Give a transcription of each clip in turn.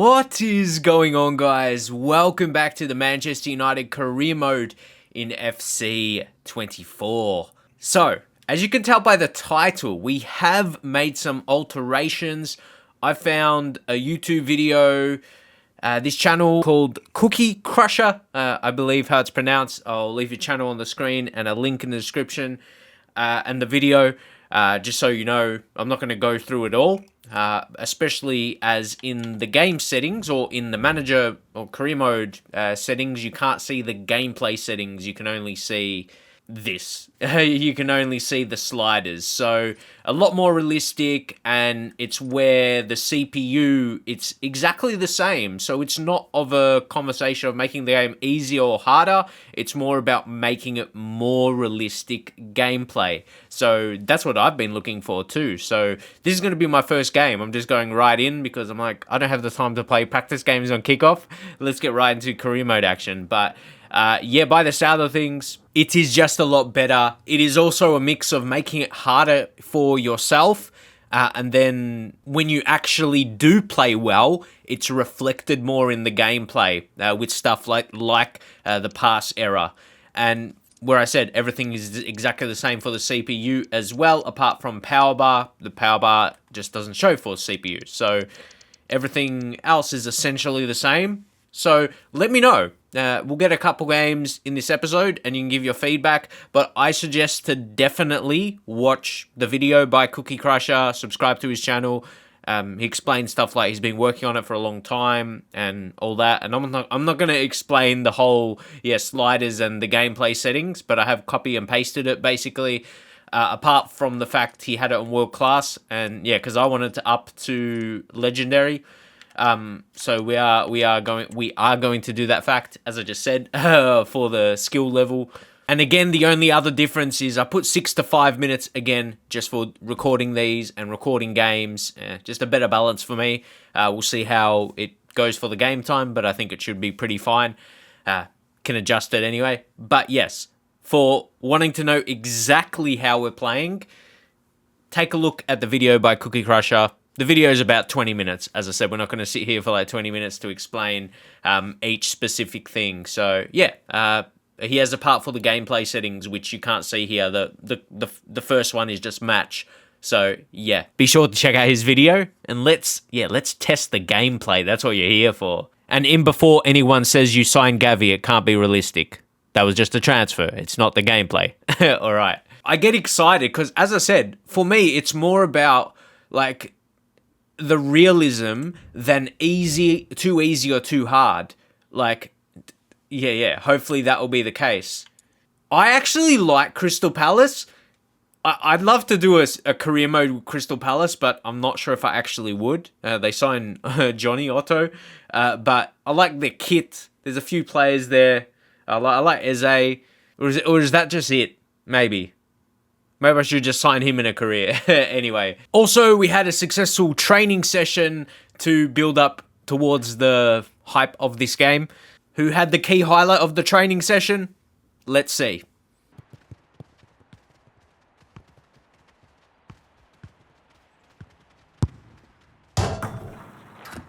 What is going on, guys? Welcome back to the Manchester United career mode in FC 24. So, as you can tell by the title, we have made some alterations. I found a YouTube video, this channel called Cookie Crusher, I believe how it's pronounced. I'll leave your channel on the screen and a link in the description and the video. Just so you know, I'm not going to go through it all, especially as in the game settings or in the manager or career mode settings, you can't see the gameplay settings. You can only see this. You can only see the sliders. So a lot more realistic, and it's where the CPU, it's exactly the same. So it's not of a conversation of making the game easier or harder. It's more about making it more realistic gameplay. So that's what I've been looking for too. So this is going to be my first game. I'm just going right in because I'm like, I don't have the time to play practice games on kickoff. Let's get right into career mode action. But yeah, by the sound of things, it is just a lot better. It is also a mix of making it harder for yourself, and then when you actually do play well, it's reflected more in the gameplay with stuff like the pass error. And where I said everything is exactly the same for the CPU as well, apart from power bar. The power bar just doesn't show for CPU. So everything else is essentially the same. So let me know. We'll get a couple games in this episode and you can give your feedback, but I suggest to definitely watch the video by Cookie Crusher, subscribe to his channel. He explains stuff like he's been working on it for a long time and all that, and I'm not going to explain the whole sliders and the gameplay settings, but I have copy and pasted it basically, apart from the fact he had it on world class, and because I wanted to up to legendary. So we are going to do that fact, as I just said, for the skill level. And again, the only other difference is I put 6 to 5 minutes again, just for recording these and recording games. Just a better balance for me. We'll see how it goes for the game time, but I think it should be pretty fine. Can adjust it anyway. But yes, for wanting to know exactly how we're playing, take a look at the video by Cookie Crusher. The video is about 20 minutes. As I said, we're not going to sit here for like 20 minutes to explain each specific thing. So yeah, he has a part for the gameplay settings, which you can't see here. The first one is just match. So yeah, be sure to check out his video and let's test the gameplay. That's what you're here for. And in before anyone says you signed Gavi, it can't be realistic. That was just a transfer. It's not the gameplay. All right. I get excited because, as I said, for me, it's more about like the realism than too easy or too hard. Like, yeah, hopefully that will be the case. I actually like Crystal Palace. I'd love to do a career mode with Crystal Palace, but I'm not sure if I actually would. They signed Johnny Otto, but I like their kit. There's a few players there. I like Eze, or is that just it? Maybe I should just sign him in a career. Anyway. Also, we had a successful training session to build up towards the hype of this game. Who had the key highlight of the training session? Let's see.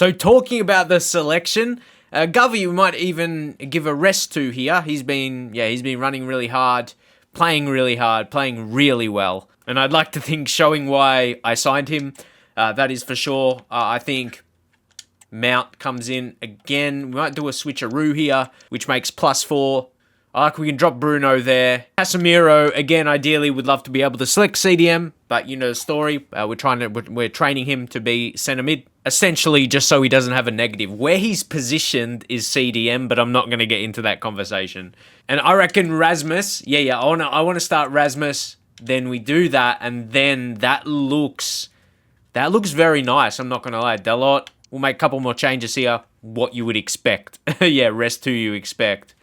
So talking about the selection, Govey we might even give a rest to here. He's been running really hard. Playing really hard, playing really well. And I'd like to think showing why I signed him, that is for sure. I think Mount comes in again. We might do a switcheroo here, which makes +4. I like we can drop Bruno there. Casemiro, again, ideally would love to be able to select CDM, but you know the story. We're training him to be centre mid, essentially just so he doesn't have a negative. Where he's positioned is CDM, but I'm not going to get into that conversation. And I reckon Rasmus, I want to start Rasmus. Then we do that, and then that looks very nice. I'm not going to lie. Dalot, we'll make a couple more changes here. What you would expect. Rest who you expect.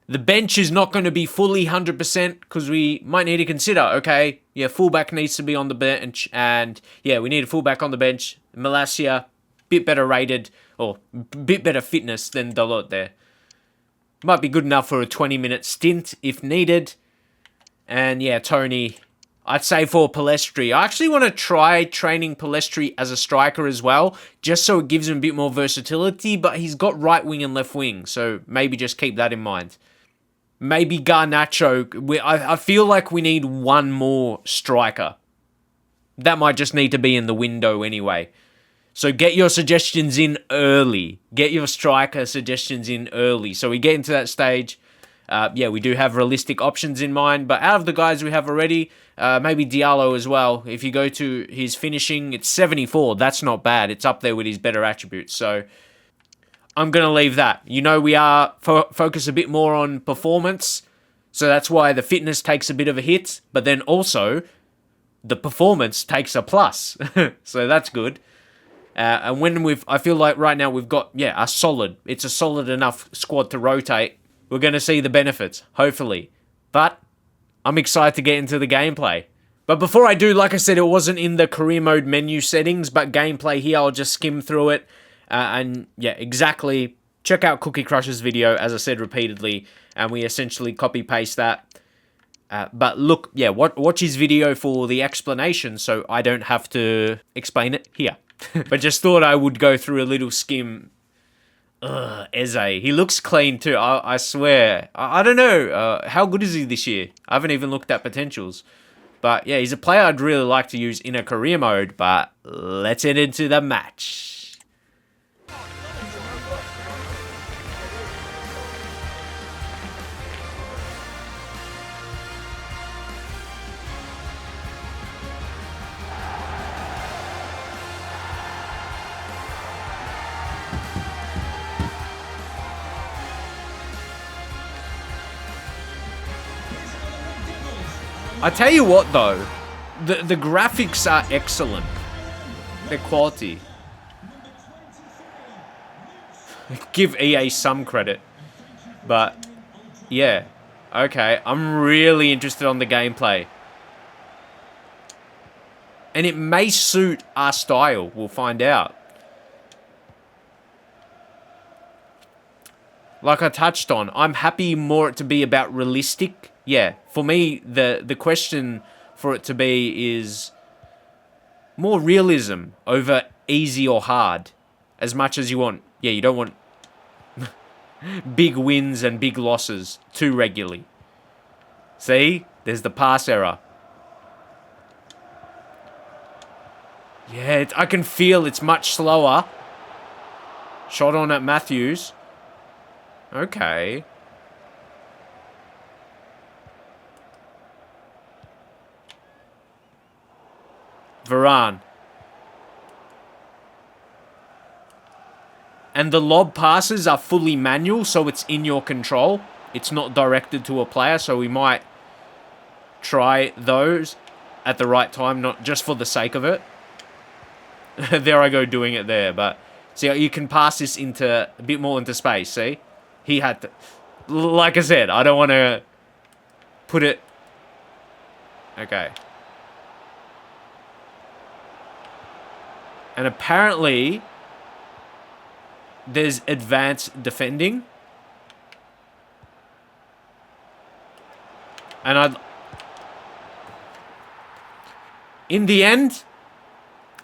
The bench is not going to be fully 100% because we might need to consider, fullback needs to be on the bench, and we need a fullback on the bench. Malacia, bit better rated, or bit better fitness than Dalot there. Might be good enough for a 20-minute stint if needed. And Tony, I'd say for Palestri. I actually want to try training Palestri as a striker as well, just so it gives him a bit more versatility, but he's got right wing and left wing, so maybe just keep that in mind. Maybe Garnacho. I feel like we need one more striker. That might just need to be in the window anyway. So get your suggestions in early. Get your striker suggestions in early. So we get into that stage. We do have realistic options in mind, but out of the guys we have already, maybe Diallo as well. If you go to his finishing, it's 74. That's not bad. It's up there with his better attributes. So I'm going to leave that. We are focus a bit more on performance. So that's why the fitness takes a bit of a hit, but then also the performance takes a plus. So that's good. And when I feel like right now we've got, it's a solid enough squad to rotate. We're going to see the benefits, hopefully. But I'm excited to get into the gameplay. But before I do, like I said, it wasn't in the career mode menu settings, but gameplay here, I'll just skim through it. Exactly. Check out Cookie Crush's video, as I said repeatedly, and we essentially copy-paste that. But look, watch his video for the explanation, so I don't have to explain it here. But just thought I would go through a little skim. Eze. He looks clean too, I swear. I don't know, how good is he this year? I haven't even looked at potentials. But yeah, he's a player I'd really like to use in a career mode, but let's head into the match. I tell you what though, the graphics are excellent. They're quality. Give EA some credit. But, yeah. Okay, I'm really interested on the gameplay. And it may suit our style, we'll find out. Like I touched on, I'm happy more it to be about realistic. Yeah, for me, the question for it to be is more realism over easy or hard. As much as you want. Yeah, you don't want big wins and big losses too regularly. See? There's the pass error. Yeah, I can feel it's much slower. Shot on at Matthews. Okay. Varane. And the lob passes are fully manual, so it's in your control. It's not directed to a player, so we might try those at the right time, not just for the sake of it. There I go doing it there, but see, you can pass this into a bit more into space, see? He had to, like I said, I don't want to put it, okay. And apparently, there's advanced defending. And in the end,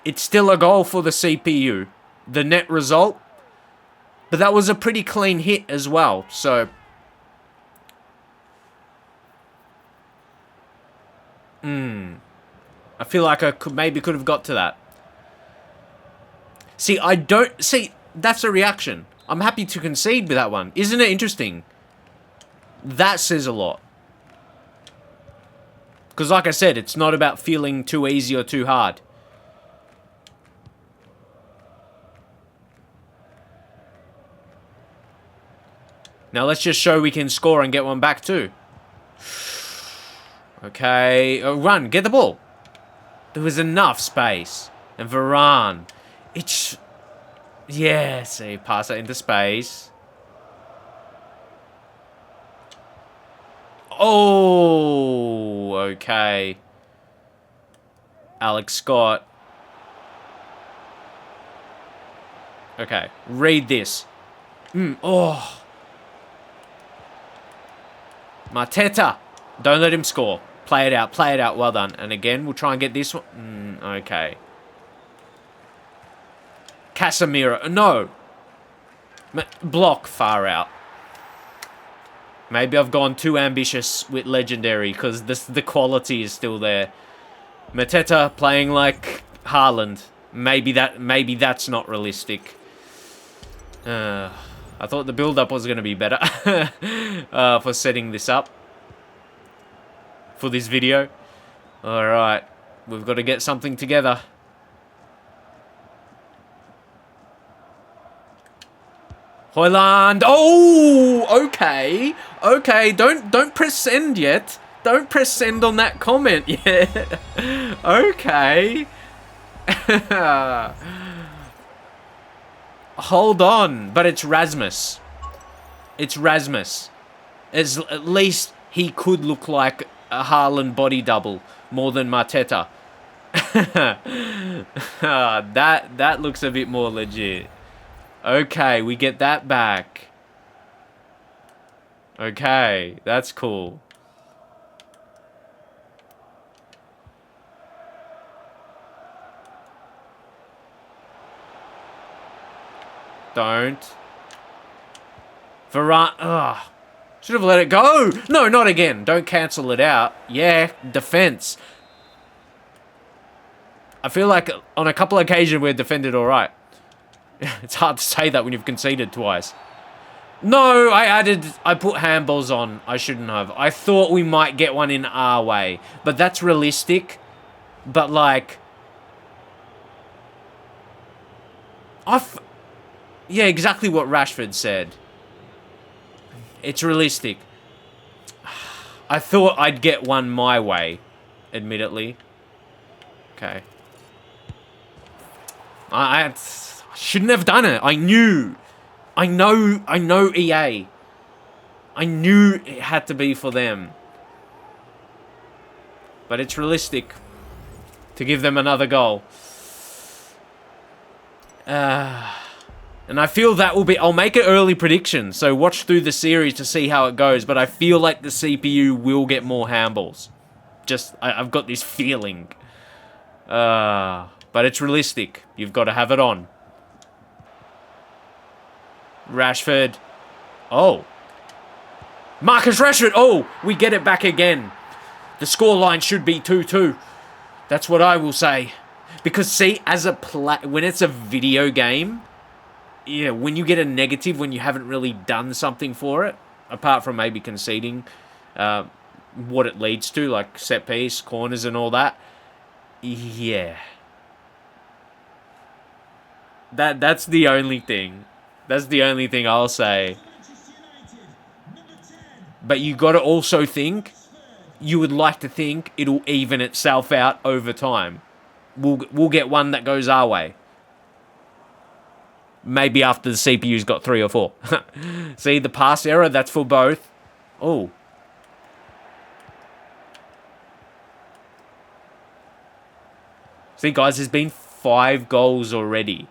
it's still a goal for the CPU. The net result. But that was a pretty clean hit as well, so. I feel like I maybe could have got to that. See, that's a reaction. I'm happy to concede with that one. Isn't it interesting? That says a lot. Because like I said, it's not about feeling too easy or too hard. Now let's just show we can score and get one back too. Okay, run, get the ball. There was enough space. And Varane. Yeah, see, pass it into space. Oh, okay. Alex Scott. Okay, read this. Mateta. Don't let him score. Play it out. Play it out. Well done. And again, we'll try and get this one. Okay. Casemiro. No. Block. Far out. Maybe I've gone too ambitious with Legendary because the quality is still there. Mateta playing like Haaland. Maybe that's not realistic. I thought the build-up was going to be better for setting this up for this video. Alright, we've got to get something together. Højlund. Oh, okay. Okay, don't press send yet. Don't press send on that comment yet. Okay. Hold on. But it's Rasmus. It's Rasmus. At least he could look like a Haaland body double more than Mateta. That looks a bit more legit. Okay, we get that back. Okay, that's cool. Don't. Varane. Ugh. Should have let it go. No, not again. Don't cancel it out. Yeah, defense. I feel like on a couple of occasions we're defended all right. It's hard to say that when you've conceded twice. No, I put handballs on. I shouldn't have. I thought we might get one in our way. But that's realistic. But like... Yeah, exactly what Rashford said. It's realistic. I thought I'd get one my way, admittedly. Okay. I shouldn't have done it. I knew. I know EA. I knew it had to be for them. But it's realistic to give them another goal. And I feel that will be... I'll make an early prediction. So watch through the series to see how it goes. But I feel like the CPU will get more handballs. Just... I've got this feeling. But it's realistic. You've got to have it on. Rashford. Oh. Marcus Rashford. Oh, we get it back again. The scoreline should be 2-2. That's what I will say. Because, see, as a when it's a video game... Yeah, when you get a negative, when you haven't really done something for it, apart from maybe conceding what it leads to, like set piece, corners and all that, yeah. That's the only thing. That's the only thing I'll say. But you got to also think, you would like to think it'll even itself out over time. We'll get one that goes our way. Maybe after the CPU's got 3 or 4. See, the pass error, that's for both. Oh. See, guys, there's been 5 goals already.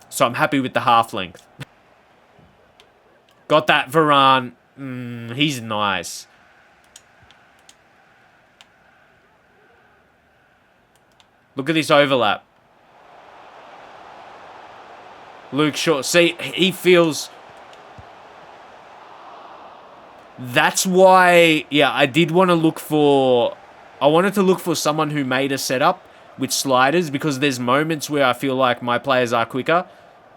So I'm happy with the half length. Got that, Varane. He's nice. Look at this overlap. Luke Shaw. See, he feels... That's why... Yeah, I did want to look for... I wanted to look for someone who made a setup with sliders, because there's moments where I feel like my players are quicker.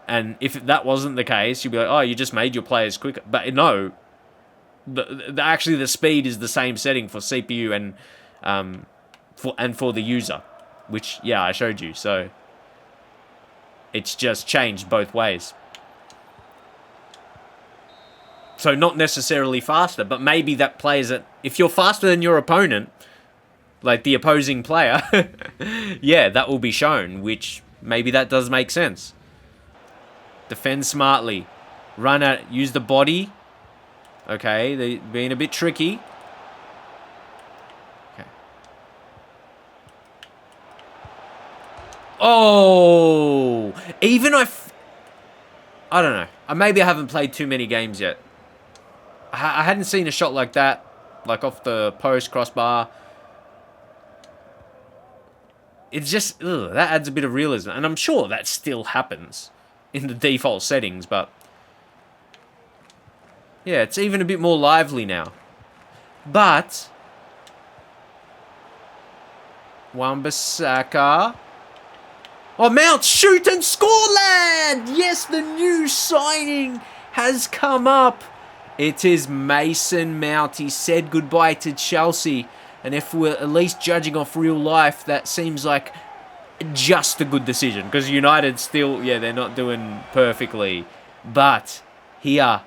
And if that wasn't the case, you'd be like, oh, you just made your players quicker. But no. Actually, the speed is the same setting for CPU and for the user. Which, yeah, I showed you. So... It's just changed both ways. So not necessarily faster, but maybe that plays it. If you're faster than your opponent, like the opposing player, yeah, that will be shown, which maybe that does make sense. Defend smartly. Run at, use the body. Okay, they're being a bit tricky. Oh, even I don't know. Maybe I haven't played too many games yet. I hadn't seen a shot like that. like off the post, crossbar. It's just, ugh, that adds a bit of realism. And I'm sure that still happens in the default settings, but yeah, it's even a bit more lively now. But Wan-Bissaka. Oh, Mount, shoot and score, lad! Yes, the new signing has come up. It is Mason Mount. He said goodbye to Chelsea. And if we're at least judging off real life, that seems like just a good decision. Because United still, yeah, they're not doing perfectly. But here,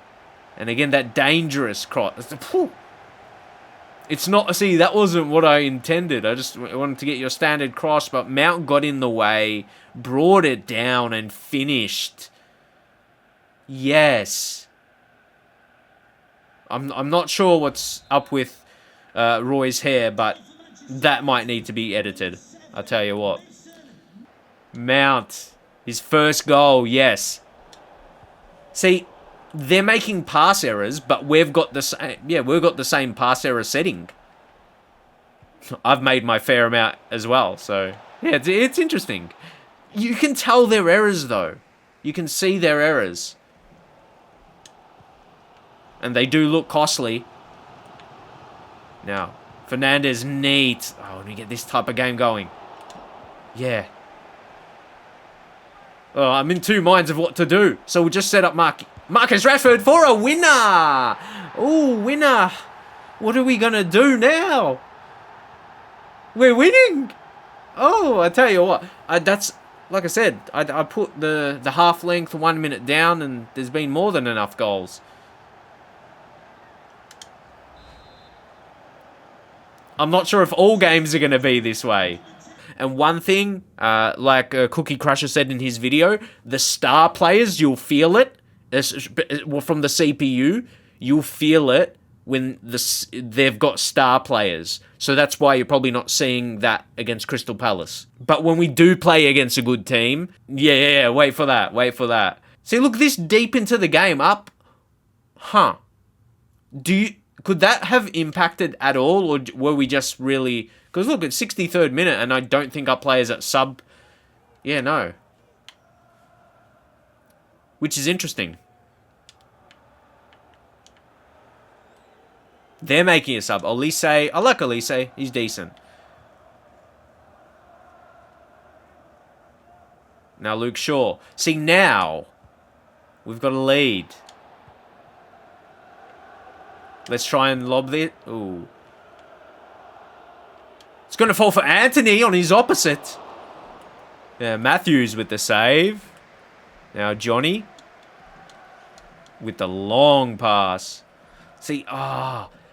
and again, that dangerous cross. It's not, see, that wasn't what I intended. I just wanted to get your standard cross, but Mount got in the way, brought it down, and finished. Yes. I'm not sure what's up with Roy's hair, but that might need to be edited. I'll tell you what. Mount, his first goal, yes. See, they're making pass errors, but we've got the same. Yeah, we've got the same pass error setting. I've made my fair amount as well, so yeah, it's interesting. You can tell their errors though. You can see their errors, and they do look costly. Now, Fernandez needs. Oh, when we get this type of game going, yeah. Oh, I'm in two minds of what to do, so we'll just set up Marcus Rashford for a winner. Oh, winner. What are we going to do now? We're winning. Oh, I tell you what. That's, like I said, I put the half length 1 minute down, and there's been more than enough goals. I'm not sure if all games are going to be this way. And one thing, like Cookie Crusher said in his video, the star players, you'll feel it. From the CPU, you'll feel it when they've got star players. So that's why you're probably not seeing that against Crystal Palace. But when we do play against a good team, yeah, wait for that. See, look, this deep into the game, up. Huh. Could that have impacted at all, or were we just really... Because look, it's 63rd minute, and I don't think our players at sub... Yeah, no. Which is interesting. They're making a sub. Olise, I like Olise. He's decent. Now Luke Shaw. See, now we've got a lead. Let's try and lob it. Ooh. It's going to fall for Anthony on his opposite. Yeah, Matthews with the save. Now Johnny with the long pass. See,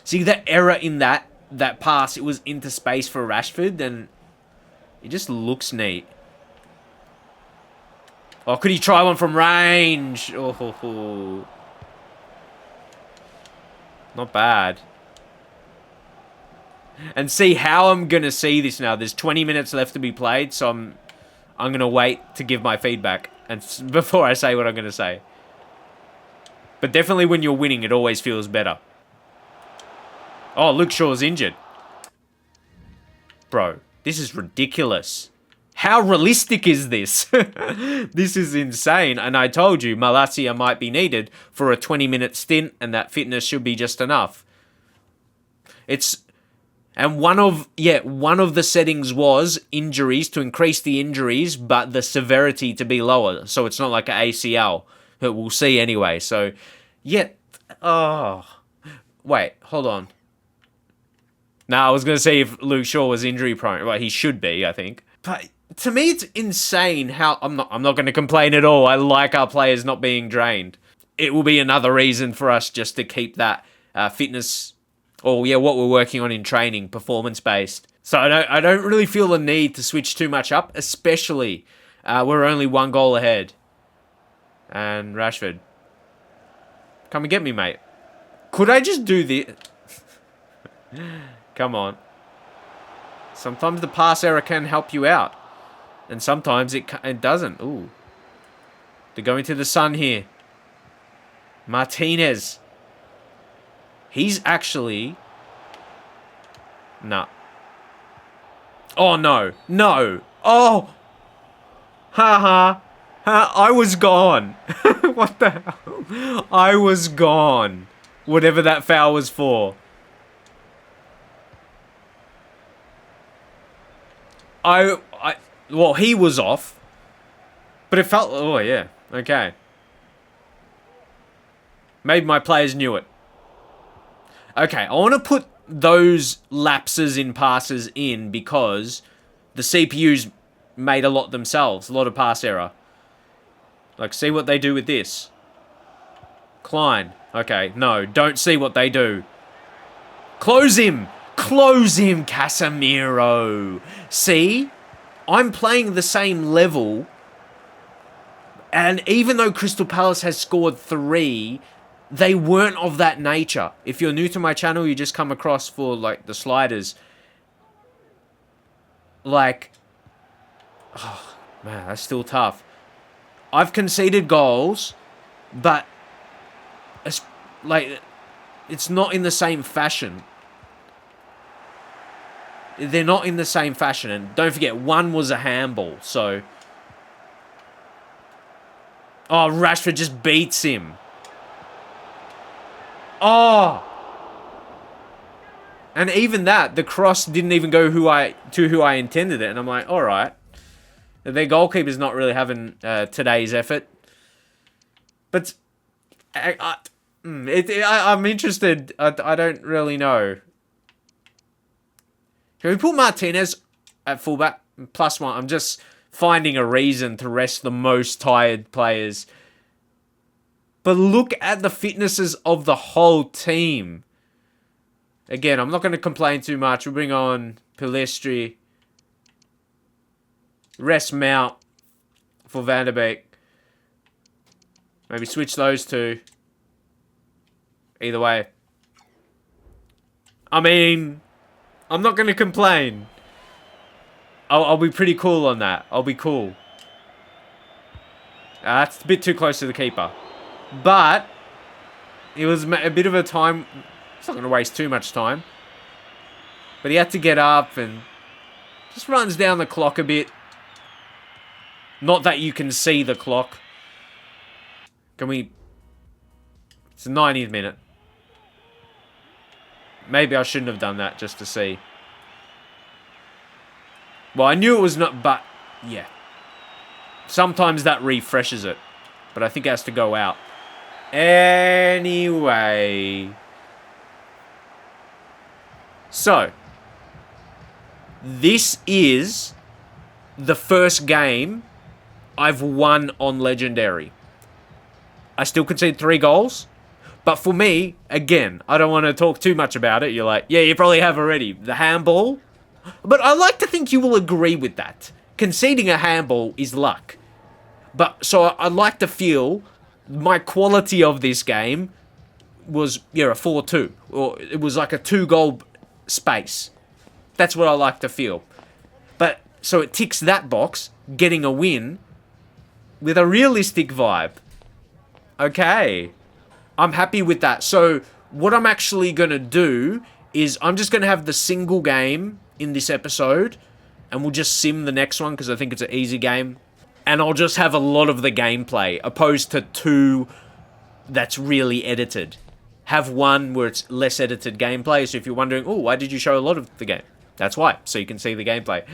see that error in that pass. It was into space for Rashford, and it just looks neat. Oh, could he try one from range? Oh. Not bad. And see how I'm going to see this now. There's 20 minutes left to be played, so I'm going to wait to give my feedback and before I say what I'm going to say. But definitely when you're winning, it always feels better. Oh, Luke Shaw's injured. Bro, this is ridiculous. How realistic is this? This is insane. And I told you, Malacia might be needed for a 20-minute stint, and that fitness should be just enough. And one of the settings was injuries, to increase the injuries, but the severity to be lower. So it's not like an ACL. But we'll see anyway. So, yeah. Oh. Wait, hold on. Now, I was going to see if Luke Shaw was injury prone. Well, he should be, I think. But to me, it's insane how... I'm not going to complain at all. I like our players not being drained. It will be another reason for us just to keep that fitness... Or, yeah, what we're working on in training, performance-based. So I don't really feel the need to switch too much up, especially we're only 1 goal ahead. And Rashford. Come and get me, mate. Could I just do this? Come on. Sometimes the pass error can help you out. And sometimes it doesn't. Ooh. They're going to the sun here. Martinez. He's actually Nah. Oh, no. No. Oh. Ha ha. Ha. I was gone. What the hell? I was gone. Whatever that foul was for. Well, he was off. But it felt... Oh, yeah. Okay. Maybe my players knew it. Okay, I want to put those lapses in passes in because the CPU's made a lot themselves. A lot of pass error. Like, see what they do with this. Klein. Okay, no, don't see what they do. Close him! Close him, Casemiro! See? I'm playing the same level. And even though Crystal Palace has scored 3... they weren't of that nature. If you're new to my channel, you just come across for, like, the sliders. Like... Oh, man, that's still tough. I've conceded goals, but... it's, like, it's not in the same fashion. They're not in the same fashion. And don't forget, one was a handball, so... Oh, Rashford just beats him. Oh! And even that, the cross didn't even go to who I intended it. And I'm like, alright. Their goalkeeper's not really having today's effort. But I'm interested. I don't really know. Can we put Martinez at fullback? +1. I'm just finding a reason to rest the most tired players. But look at the fitnesses of the whole team. Again, I'm not going to complain too much. We'll bring on Pilestri. Rest Mount for Van der Beek. Maybe switch those two. Either way. I mean, I'm not going to complain. I'll be pretty cool on that. I'll be cool. That's a bit too close to the keeper. But it was a bit of a time. It's not going to waste too much time. But he had to get up and just runs down the clock a bit. Not that you can see the clock. Can we... It's the 90th minute. Maybe I shouldn't have done that just to see. Well, I knew it was not... But, yeah. Sometimes that refreshes it. But I think it has to go out. Anyway. So. This is the first game I've won on Legendary. I still conceded 3 goals. But for me, again, I don't want to talk too much about it. You're like, yeah, you probably have already. The handball. But I like to think you will agree with that. Conceding a handball is luck. But so I'd like to feel my quality of this game was, yeah, a 4-2. Or it was like a 2-goal space. That's what I like to feel. But, so it ticks that box, getting a win with a realistic vibe. Okay. I'm happy with that. So, what I'm actually going to do is I'm just going to have the single game in this episode. And we'll just sim the next one because I think it's an easy game. And I'll just have a lot of the gameplay, opposed to 2 that's really edited. Have 1 where it's less edited gameplay. So if you're wondering, oh, why did you show a lot of the game? That's why, so you can see the gameplay.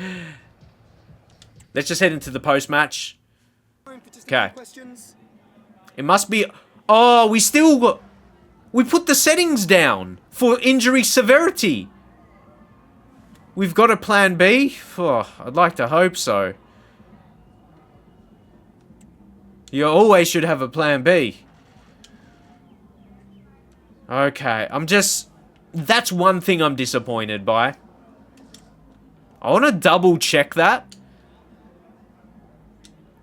Let's just head into the post-match. Okay. It must be... Oh, we still got... We put the settings down for injury severity. We've got a plan B? Oh, I'd like to hope so. You always should have a plan B. Okay, I'm just... That's one thing I'm disappointed by. I want to double check that.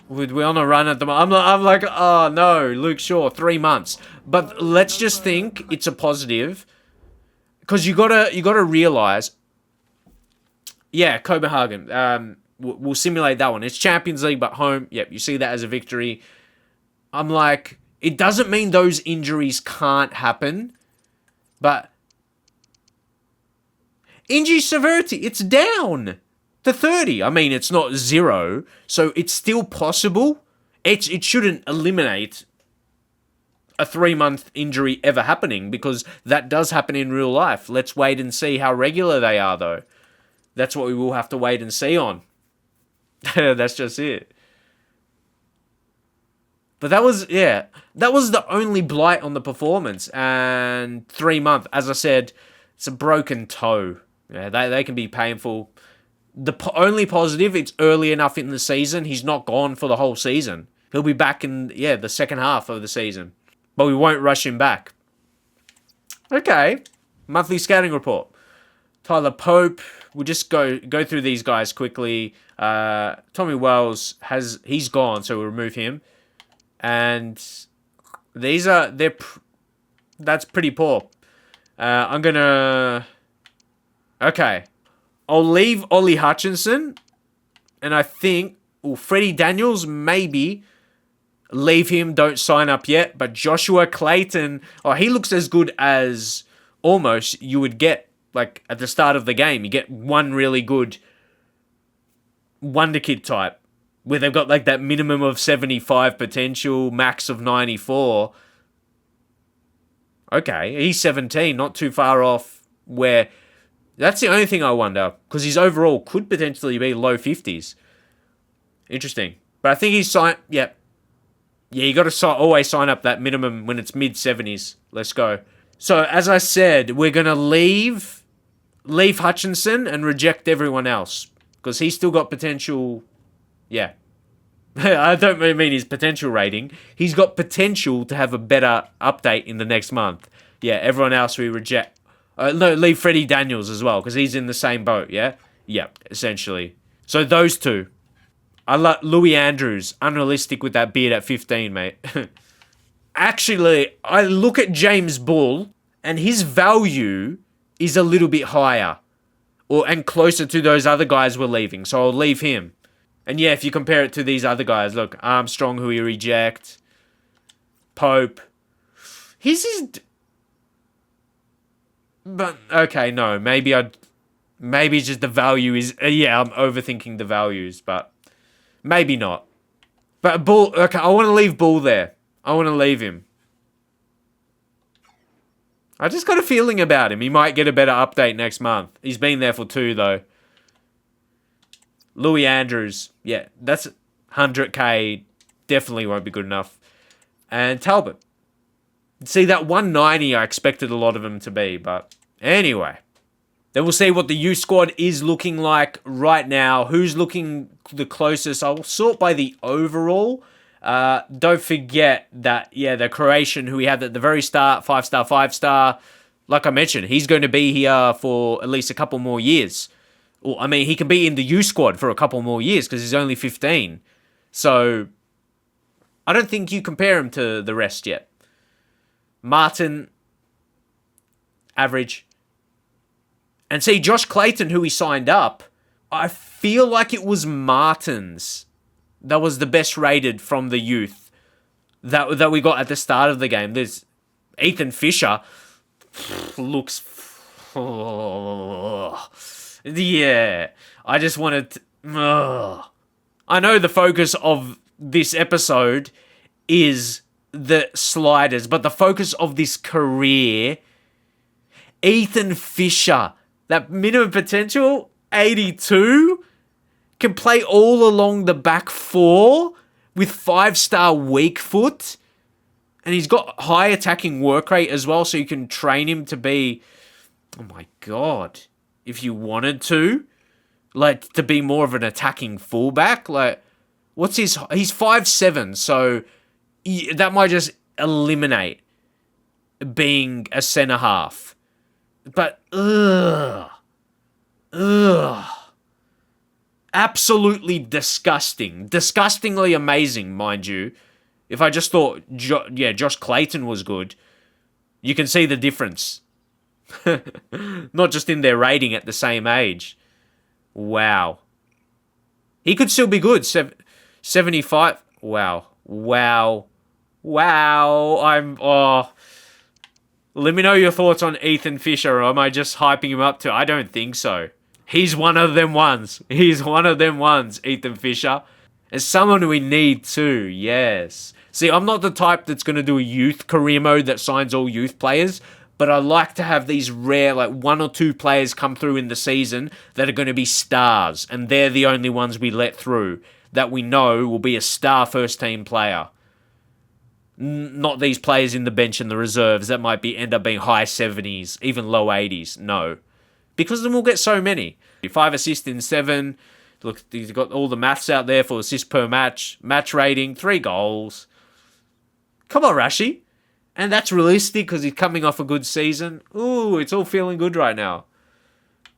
Would we on a run at the moment? I'm like, oh no, Luke Shaw, 3 months. But let's just think it's a positive. Because you gotta realize... Yeah, Copenhagen. We'll simulate that one. It's Champions League, but home. Yep, you see that as a victory. I'm like, it doesn't mean those injuries can't happen, but Injury severity, it's down to 30. I mean, it's not 0, so it's still possible. It shouldn't eliminate a 3-month injury ever happening, because that does happen in real life. Let's wait and see how regular they are, though. That's what we will have to wait and see on. That's just it. But that was the only blight on the performance. And 3 months, as I said, it's a broken toe. Yeah, they can be painful. The only positive, it's early enough in the season. He's not gone for the whole season. He'll be back in, the second half of the season. But we won't rush him back. Okay. Monthly scouting report. Tyler Pope. We'll just go through these guys quickly. Tommy Wells, he's gone, so we'll remove him. And that's pretty poor. Okay. I'll leave Ollie Hutchinson. And I think, Freddie Daniels, maybe. Leave him, don't sign up yet. But Joshua Clayton, he looks as good as almost you would get, like, at the start of the game. You get one really good wonder kid type, where they've got, like, that minimum of 75 potential, max of 94. Okay, he's 17, not too far off where... That's the only thing I wonder, because his overall could potentially be low 50s. Interesting. But I think he's signed... Yeah, you got to always sign up that minimum when it's mid-70s. Let's go. So, as I said, we're going to leave Hutchinson and reject everyone else, because he's still got potential... Yeah. I don't mean his potential rating. He's got potential to have a better update in the next month. Yeah, everyone else we reject. No, leave Freddie Daniels as well, because he's in the same boat, yeah? Yeah, essentially. So those two. I like Louis Andrews. Unrealistic with that beard at 15, mate. Actually, I look at James Bull, and his value is a little bit higher. And closer to those other guys we're leaving, so I'll leave him. And yeah, if you compare it to these other guys, look, Armstrong, who we reject, Pope. His is... But, okay, no, maybe just the value is... I'm overthinking the values, but maybe not. But Bull, okay, I want to leave Bull there. I want to leave him. I just got a feeling about him. He might get a better update next month. He's been there for 2, though. Louis Andrews, yeah, that's 100k, definitely won't be good enough. And Talbot. See, that 190, I expected a lot of them to be, but anyway. Then we'll see what the U squad is looking like right now. Who's looking the closest? I'll sort by the overall. Don't forget that, the Croatian who we had at the very start, 5-star, 5-star. Like I mentioned, he's going to be here for at least a couple more years. Well, I mean, he can be in the U squad for a couple more years because he's only 15. So, I don't think you compare him to the rest yet. Martin, average. And see, Josh Clayton, who he signed up, I feel like it was Martin's that was the best rated from the youth that we got at the start of the game. There's Ethan Fisher looks... Yeah, I just wanted to... I know the focus of this episode is the sliders, but the focus of this career, Ethan Fisher, that minimum potential, 82, can play all along the back 4 with 5-star weak foot, and he's got high attacking work rate as well, so you can train him to be... Oh my God... If you wanted to, like, to be more of an attacking fullback, like, what's his... He's 5'7", so that might just eliminate being a centre-half. But, absolutely disgusting. Disgustingly amazing, mind you. If I just thought, Josh Clayton was good, you can see the difference. Not just in their rating at the same age. Wow. He could still be good. 75. Wow. Let me know your thoughts on Ethan Fisher, or am I just hyping him up too? I don't think so. He's one of them ones. He's one of them ones, Ethan Fisher. And someone we need too, yes. See, I'm not the type that's going to do a youth career mode that signs all youth players, but I like to have these rare, like 1 or 2 players come through in the season that are going to be stars, and they're the only ones we let through that we know will be a star first team player. Not these players in the bench and the reserves that might end up being high 70s, even low 80s. No. Because then we'll get so many. 5 assists in 7. Look, he's got all the maths out there for assists per match. Match rating, 3 goals. Come on, Rashi. And that's realistic because he's coming off a good season. Ooh, it's all feeling good right now.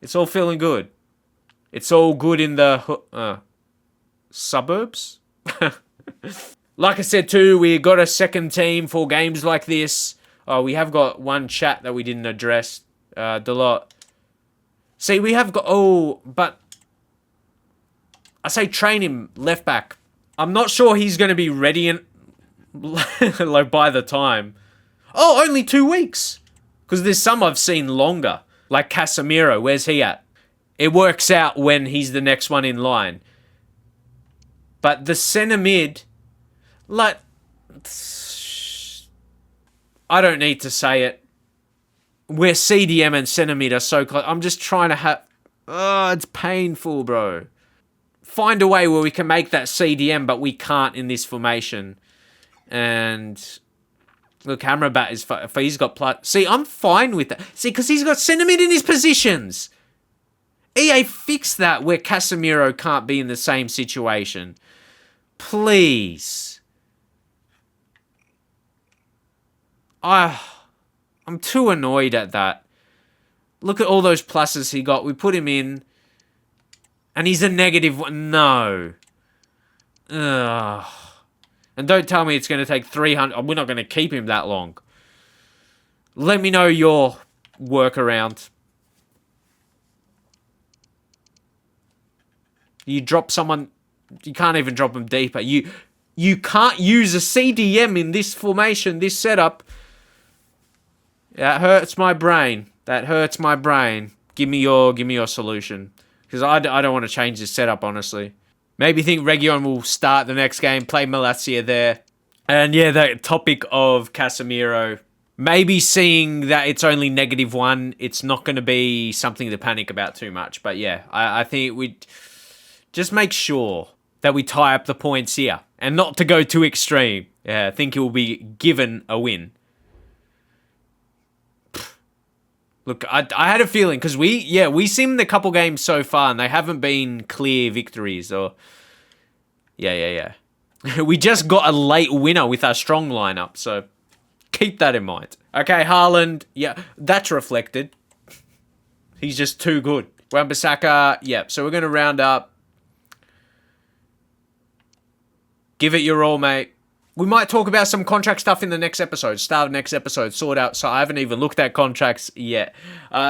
It's all feeling good. It's all good in the suburbs. Like I said too, we got a second team for games like this. Oh, we have got one chat that we didn't address. Delot. See, we have got... Oh, but... I say train him left back. I'm not sure he's going to be ready and like by the time. Oh, only 2 weeks. Because there's some I've seen longer. Like Casemiro, where's he at? It works out when he's the next one in line. But the centre mid, like, I don't need to say it. Where CDM and centre mid are so close. I'm just trying to have... Oh, it's painful, bro. Find a way where we can make that CDM, but we can't in this formation. And look, Amrabat is... He's got... See, I'm fine with that. See, because he's got centre mid in his positions. EA, fix that where Casemiro can't be in the same situation. Please. I'm too annoyed at that. Look at all those pluses he got. We put him in. And he's a negative one. No. Ugh. And don't tell me it's going to take 300. We're not going to keep him that long. Let me know your workaround. You drop someone... You can't even drop them deeper. You can't use a CDM in this formation, this setup. That hurts my brain. That hurts my brain. Give me your solution. Because I don't want to change this setup, honestly. Maybe think Region will start the next game, play Malacia there. And yeah, the topic of Casemiro. Maybe seeing that it's only -1, it's not going to be something to panic about too much. But yeah, I think we'd just make sure that we tie up the points here. And not to go too extreme. Yeah, I think he will be given a win. Look, I had a feeling, because we seen the couple games so far, and they haven't been clear victories, or... Yeah. We just got a late winner with our strong lineup, so keep that in mind. Okay, Haaland, yeah, that's reflected. He's just too good. Wan-Bissaka, yeah, so we're going to round up. Give it your all, mate. We might talk about some contract stuff in the next episode. Start of next episode. Sort out. So I haven't even looked at contracts yet.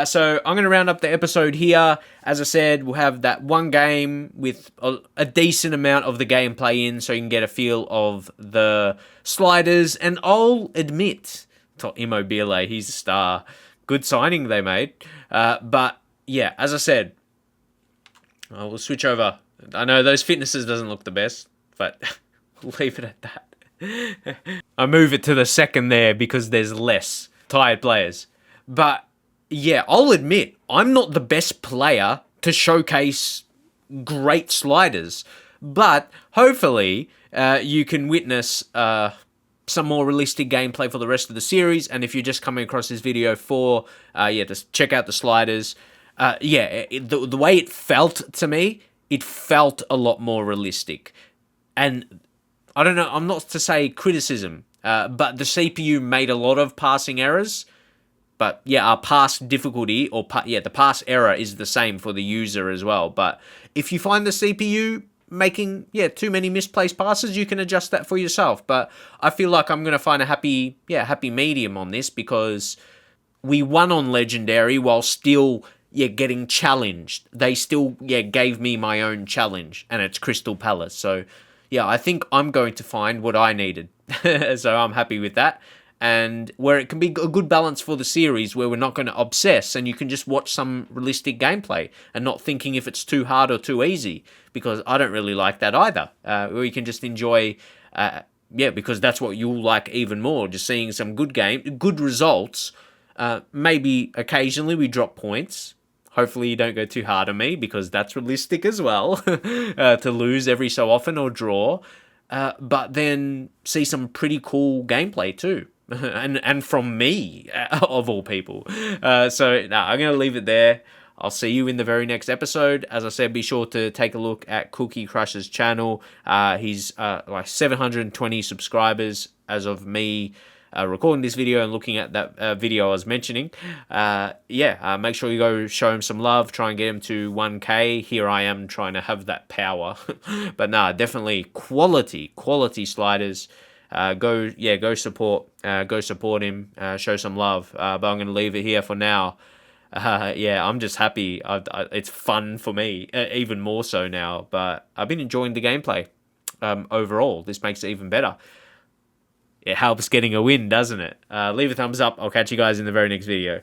So I'm going to round up the episode here. As I said, we'll have that one game with a decent amount of the gameplay in, so you can get a feel of the sliders. And I'll admit, Immobile, he's a star. Good signing they made. But yeah, as I said, we'll switch over. I know those fitnesses doesn't look the best, but we'll leave it at that. I move it to the second there because there's less tired players. But yeah, I'll admit, I'm not the best player to showcase great sliders. But hopefully you can witness some more realistic gameplay for the rest of the series. And if you're just coming across this video for, just check out the sliders. The way it felt to me, it felt a lot more realistic. And I don't know, I'm not to say criticism, but the CPU made a lot of passing errors. But yeah, our pass difficulty, the pass error is the same for the user as well. But if you find the CPU making, too many misplaced passes, you can adjust that for yourself. But I feel like I'm going to find a happy medium on this, because we won on Legendary while still, getting challenged. They still, gave me my own challenge, and it's Crystal Palace. So... yeah, I think I'm going to find what I needed. So I'm happy with that. and where it can be a good balance for the series where we're not going to obsess and you can just watch some realistic gameplay and not thinking if it's too hard or too easy, because I don't really like that either. Where you can just enjoy, because that's what you'll like even more, just seeing some good results. Maybe occasionally we drop points. Hopefully you don't go too hard on me, because that's realistic as well, to lose every so often or draw. But then see some pretty cool gameplay too. and from me, of all people. I'm going to leave it there. I'll see you in the very next episode. As I said, be sure to take a look at Cookie Crush's channel. He's like 720 subscribers as of me recording this video and looking at that video I was mentioning. Make sure you go show him some love. Try and get him to 1K. Here I am trying to have that power. But definitely quality sliders. Go support him, show some love. But I'm going to leave it here for now. I'm just happy. It's fun for me, even more so now. But I've been enjoying the gameplay overall. This makes it even better. It helps getting a win, doesn't it? Leave a thumbs up. I'll catch you guys in the very next video.